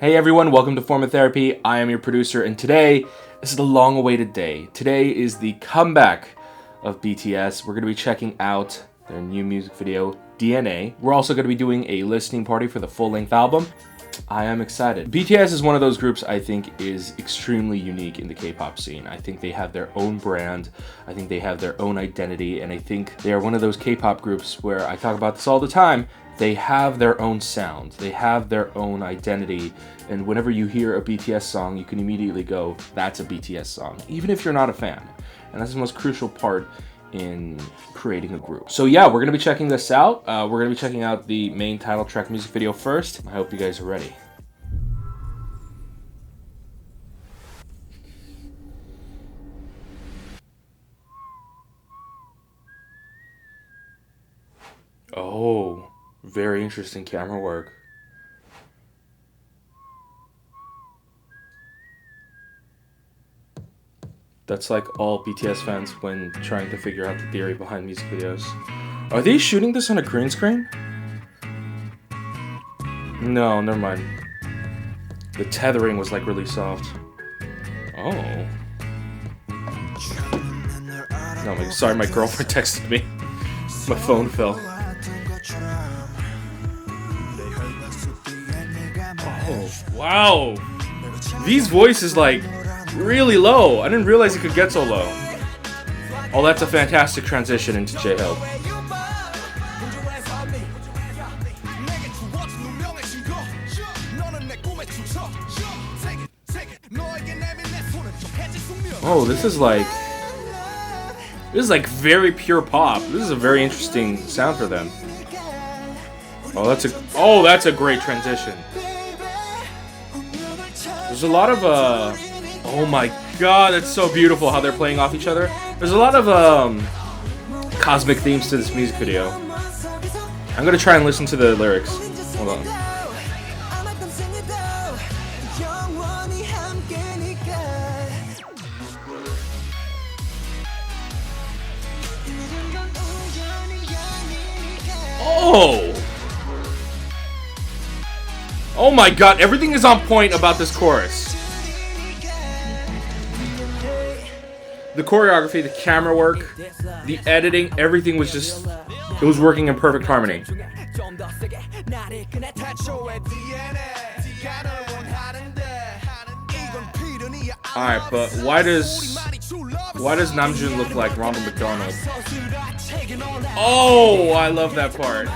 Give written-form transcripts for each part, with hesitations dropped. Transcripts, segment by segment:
Hey everyone, welcome to Form of Therapy. I am your producer, and today is the long-awaited day. Today is the comeback of BTS. We're going to be checking out their new music video, DNA. We're also going to be doing a listening party for the full-length album. I am excited. BTS is one of those groups I think is extremely unique in the K-pop scene. I think they have their own brand. I think they have their own identity, and I think they are one of those K-pop groups where I talk about this all the time. They have their own sound, they have their own identity, and whenever you hear a BTS song, you can immediately go, that's a BTS song, even if you're not a fan. And that's the most crucial part in creating a group. So yeah, we're gonna be checking this out. We're gonna be checking out the main title track music video first. I hope you guys are ready. Oh. Very interesting camera work. That's like all BTS fans when trying to figure out the theory behind music videos. Are they shooting this on a green screen? No, never mind. The tethering was like really soft. Oh. No, sorry, my girlfriend texted me. My phone fell. Oh, wow. These voices like really low. I didn't realize it could get so low. Oh, that's a fantastic transition into J-Hope. Oh, this is like very pure pop. This is a very interesting sound for them. Oh, that's a great transition. There's a lot of oh my god, that's so beautiful how they're playing off each other. There's a lot of cosmic themes to this music video. I'm gonna try and listen to the lyrics. Hold on. Oh! Oh my god, everything is on point about this chorus. The choreography, the camera work, the editing, everything was just, it was working in perfect harmony. Alright, but why does Namjoon look like Ronald McDonald? Oh, I love that part.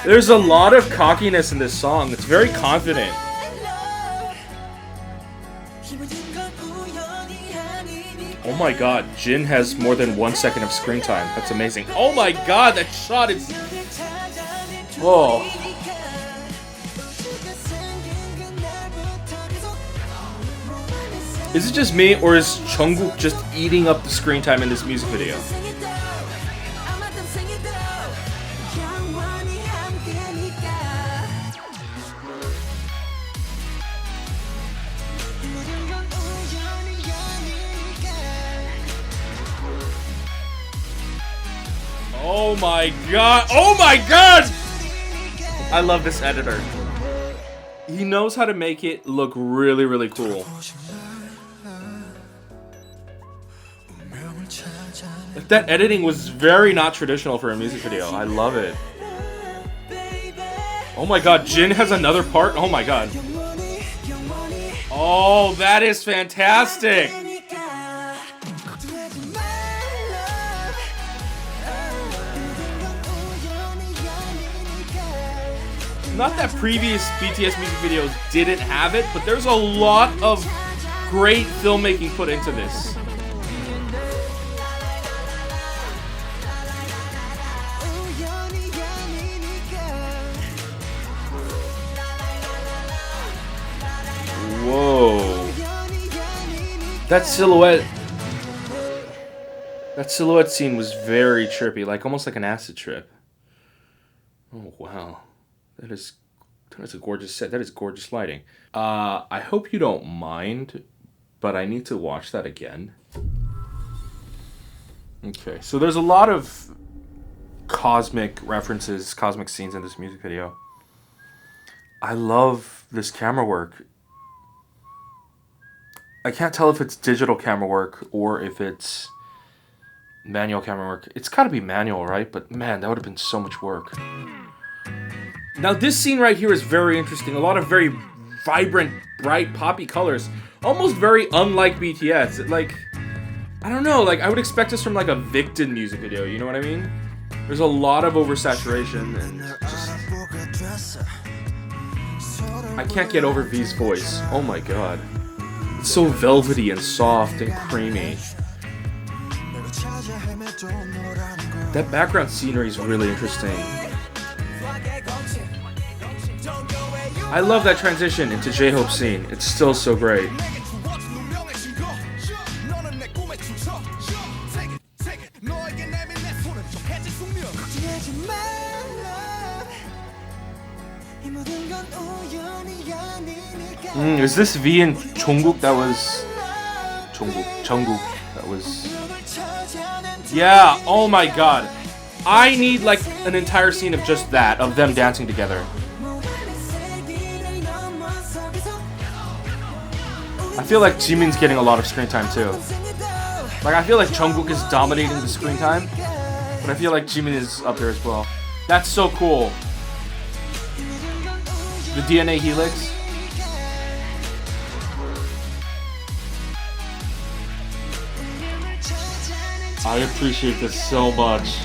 There's a lot of cockiness in this song. It's very confident. Oh my god, Jin has more than 1 second of screen time. That's amazing. Oh my god, that shot is... Oh. Is it just me, or is Jungkook just eating up the screen time in this music video? Oh my god! Oh my god! I love this editor. He knows how to make it look really, really cool. Like, that editing was very not traditional for a music video. I love it. Oh my god, Jin has another part? Oh my god. Oh, that is fantastic! Not that previous BTS music videos didn't have it, but there's a lot of great filmmaking put into this. Whoa. That silhouette scene was very trippy, like almost like an acid trip. Oh wow. That is a gorgeous set. That is gorgeous lighting. I hope you don't mind, but I need to watch that again. Okay, so there's a lot of cosmic references, cosmic scenes in this music video. I love this camera work. I can't tell if it's digital camera work or if it's manual camera work. It's gotta be manual, right? But man, that would have been so much work. Now this scene right here is very interesting. A lot of very vibrant, bright, poppy colors. Almost very unlike BTS. Like, I don't know, like I would expect this from like a Victon music video, you know what I mean? There's a lot of oversaturation and just... I can't get over V's voice. Oh my god. It's so velvety and soft and creamy. That background scenery is really interesting. I love that transition into J-Hope's scene. It's still so great. Is this V and Jungkook that was... Jungkook that was... Yeah, oh my god. I need like an entire scene of just that, of them dancing together. I feel like Jimin's getting a lot of screen time too. Like I feel like Jungkook is dominating the screen time, but I feel like Jimin is up there as well. That's so cool. The DNA helix. I appreciate this so much.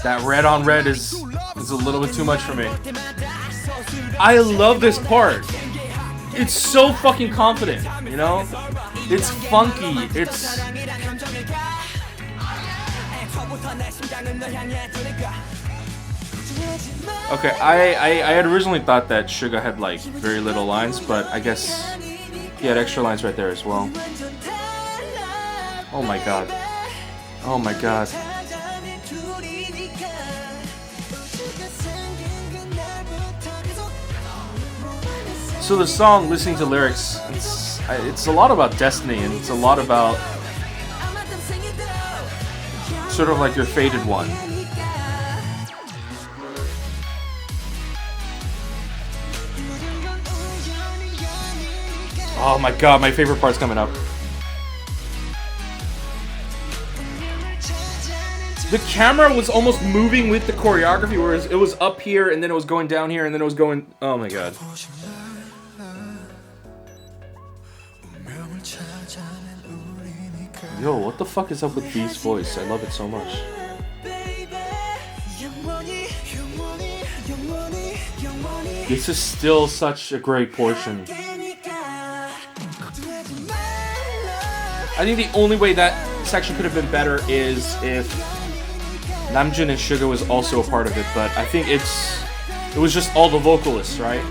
That red on red is a little bit too much for me. I love this part. It's so fucking confident, you know? It's funky. It's... Okay, I had originally thought that Suga had like very little lines, but I guess he had extra lines right there as well. Oh my god. Oh my god. So the song, listening to lyrics, it's a lot about destiny, and it's a lot about sort of like your fated one. Oh my god, my favorite part's coming up. The camera was almost moving with the choreography, whereas it was up here and then it was going down here and then it was going... Oh my god. Yo, what the fuck is up with V's voice? I love it so much. This is still such a great portion. I think the only way that section could have been better is if Namjoon and Suga was also a part of it, but I think it was just all the vocalists, right?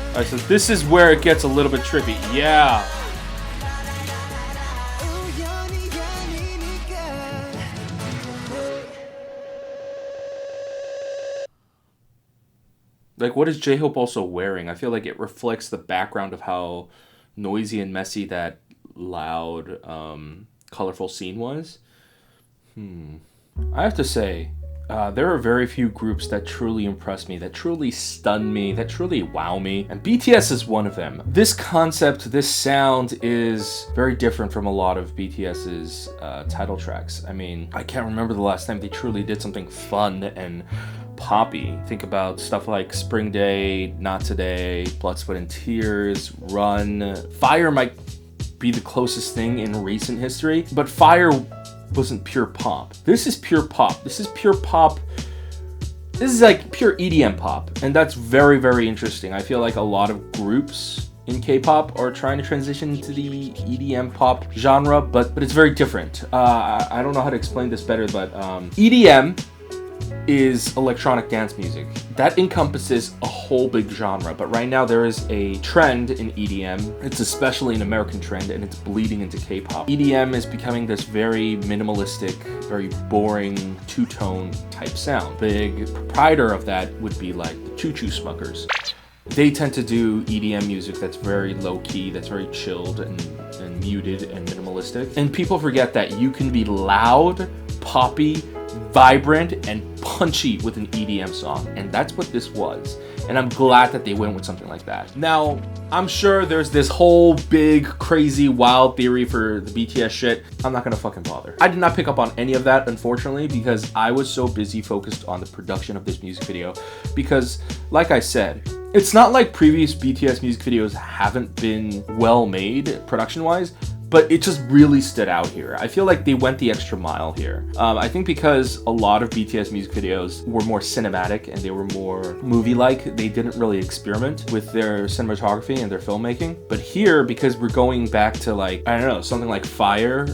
Alright, so this is where it gets a little bit trippy. Yeah. Like, what is J-Hope also wearing? I feel like it reflects the background of how noisy and messy that loud, colorful scene was. I have to say, there are very few groups that truly impress me, that truly stun me, that truly wow me, and BTS is one of them. This concept, this sound is very different from a lot of BTS's title tracks. I mean, I can't remember the last time they truly did something fun and poppy. Think about stuff like Spring Day, Not Today, Blood, Sweat and Tears, Run. Fire might be the closest thing in recent history, but Fire wasn't pure pop. This is pure pop. This is pure pop. This is like pure EDM pop, and that's very, very interesting. I feel like a lot of groups in K-pop are trying to transition into the EDM pop genre, but it's very different. I don't know how to explain this better, but EDM is electronic dance music. That encompasses a whole big genre, but right now there is a trend in EDM. It's especially an American trend, and it's bleeding into K-pop. EDM is becoming this very minimalistic, very boring two-tone type sound. Big proprietor of that would be like the Choo Choo Smuckers. They tend to do EDM music that's very low-key, that's very chilled and muted and minimalistic. And people forget that you can be loud, poppy, vibrant, and punchy with an EDM song, and that's what this was. And I'm glad that they went with something like that. Now, I'm sure there's this whole big, crazy, wild theory for the BTS shit. I'm not gonna fucking bother. I did not pick up on any of that, unfortunately, because I was so busy focused on the production of this music video. Because, like I said, it's not like previous BTS music videos haven't been well made production-wise, but it just really stood out here. I feel like they went the extra mile here. I think because a lot of BTS music videos were more cinematic and they were more movie-like, they didn't really experiment with their cinematography and their filmmaking. But here, because we're going back to like, I don't know, something like Fire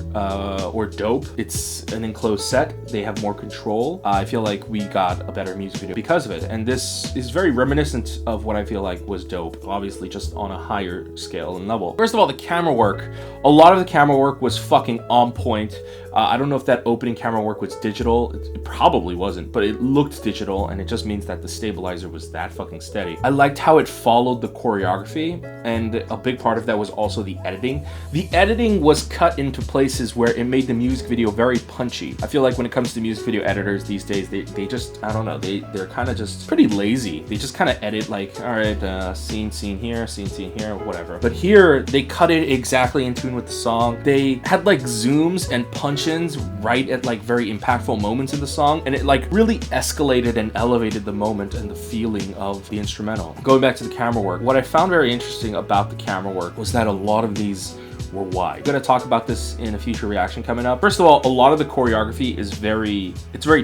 or Dope, it's an enclosed set, they have more control. I feel like we got a better music video because of it. And this is very reminiscent of what I feel like was Dope, obviously just on a higher scale and level. First of all, the camera work. A lot of the camera work was fucking on point. I don't know if that opening camera work was digital. It probably wasn't, but it looked digital, and it just means that the stabilizer was that fucking steady. I liked how it followed the choreography, and a big part of that was also the editing. The editing was cut into places where it made the music video very punchy. I feel like when it comes to music video editors these days, they just, I don't know, they're kind of just pretty lazy. They just kind of edit like, all right, scene here, scene here, whatever. But here, they cut it exactly in tune with the song. They had like zooms and punch-ins right at like very impactful moments in the song, and it like really escalated and elevated the moment and the feeling of the instrumental. Going back to the camera work, what I found very interesting about the camera work was that a lot of these were wide. I'm gonna talk about this in a future reaction coming up. First of all, a lot of the choreography is very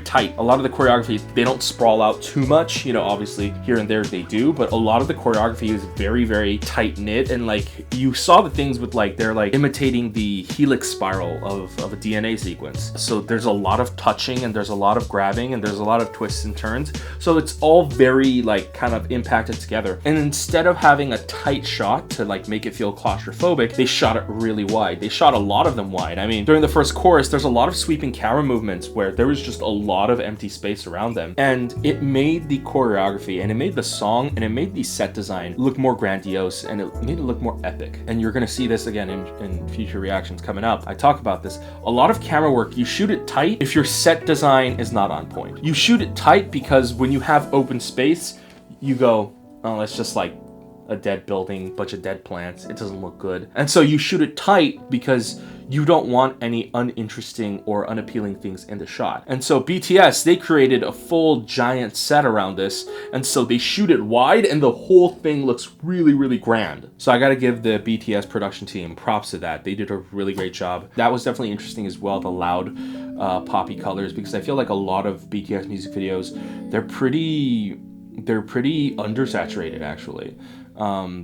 tight. A lot of the choreography, they don't sprawl out too much. You know, obviously here and there they do, but a lot of the choreography is very tight knit, and like you saw the things with like, they're like imitating the helix spiral of a DNA sequence. So there's a lot of touching, and there's a lot of grabbing, and there's a lot of twists and turns. So it's all very like kind of impacted together. And instead of having a tight shot to like make it feel claustrophobic, they shot it really wide. They shot a lot of them wide. I mean, during the first chorus, there's a lot of sweeping camera movements where there was just a lot of empty space around them. And it made the choreography, and it made the song, and it made the set design look more grandiose, and it made it look more epic. And you're gonna see this again in future reactions coming up. I talk about this. A lot of camera work, you shoot it tight if your set design is not on point. You shoot it tight because when you have open space, you go, oh, that's just like a dead building, bunch of dead plants. It doesn't look good. And so you shoot it tight because you don't want any uninteresting or unappealing things in the shot. And so BTS, they created a full giant set around this, and so they shoot it wide, and the whole thing looks really grand. So I gotta give the BTS production team props to that. They did a really great job. That was definitely interesting as well, the loud poppy colors, because I feel like a lot of BTS music videos, they're pretty undersaturated actually.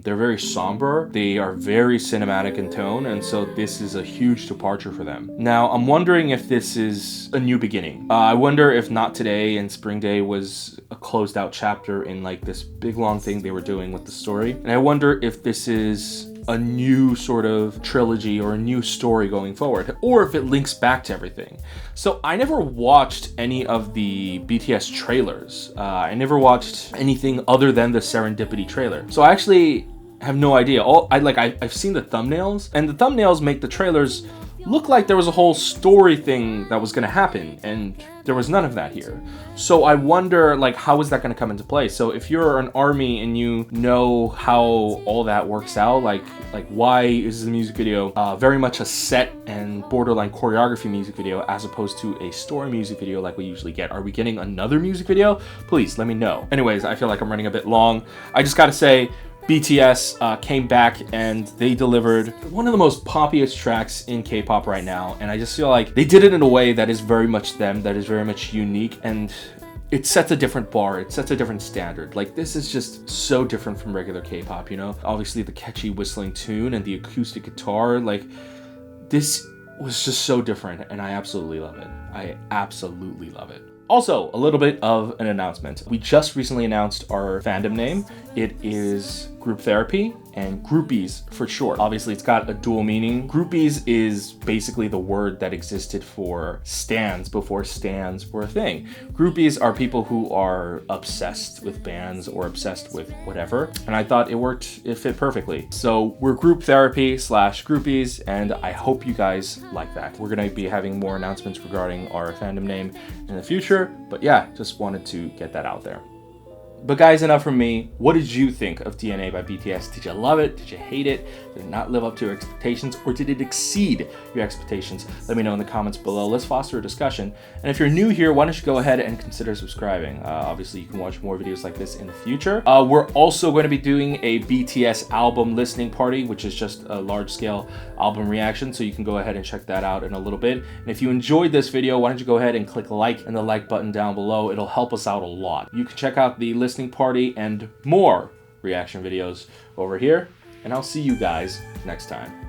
They're very somber, they are very cinematic in tone, and so this is a huge departure for them. Now, I'm wondering if this is a new beginning. I wonder if Not Today and Spring Day was a closed out chapter in like this big long thing they were doing with the story. And I wonder if this is a new sort of trilogy or a new story going forward, or if it links back to everything. So I never watched any of the BTS trailers. I never watched anything other than the Serendipity trailer. So I actually have no idea. I've seen the thumbnails, and the thumbnails make the trailers look like there was a whole story thing that was gonna happen, and there was none of that here. So I wonder, like, how is that gonna come into play? So if you're an ARMY and you know how all that works out, like why is the music video very much a set and borderline choreography music video as opposed to a story music video like we usually get? Are we getting another music video? Please let me know. Anyways, I feel like I'm running a bit long. I just gotta say, BTS came back and they delivered one of the most poppiest tracks in K-pop right now, and I just feel like they did it in a way that is very much them, that is very much unique, and it sets a different bar, it sets a different standard. Like, this is just so different from regular K-pop, you know? Obviously the catchy whistling tune and the acoustic guitar, like, this was just so different, and I absolutely love it. I absolutely love it. Also, a little bit of an announcement. We just recently announced our fandom name. It is Group Therapy and Groupies for short. Obviously, it's got a dual meaning. Groupies is basically the word that existed for stans before stans were a thing. Groupies are people who are obsessed with bands or obsessed with whatever. And I thought it fit perfectly. So we're Group Therapy / Groupies, and I hope you guys like that. We're gonna be having more announcements regarding our fandom name in the future. But yeah, just wanted to get that out there. But guys, enough from me. What did you think of DNA by BTS? Did you love it? Did you hate it? Did it not live up to your expectations? Or did it exceed your expectations? Let me know in the comments below. Let's foster a discussion. And if you're new here, why don't you go ahead and consider subscribing? Obviously, you can watch more videos like this in the future. We're also going to be doing a BTS album listening party, which is just a large-scale album reaction. So you can go ahead and check that out in a little bit. And if you enjoyed this video, why don't you go ahead and click like and the like button down below. It'll help us out a lot. You can check out the listening party and more reaction videos over here, and I'll see you guys next time.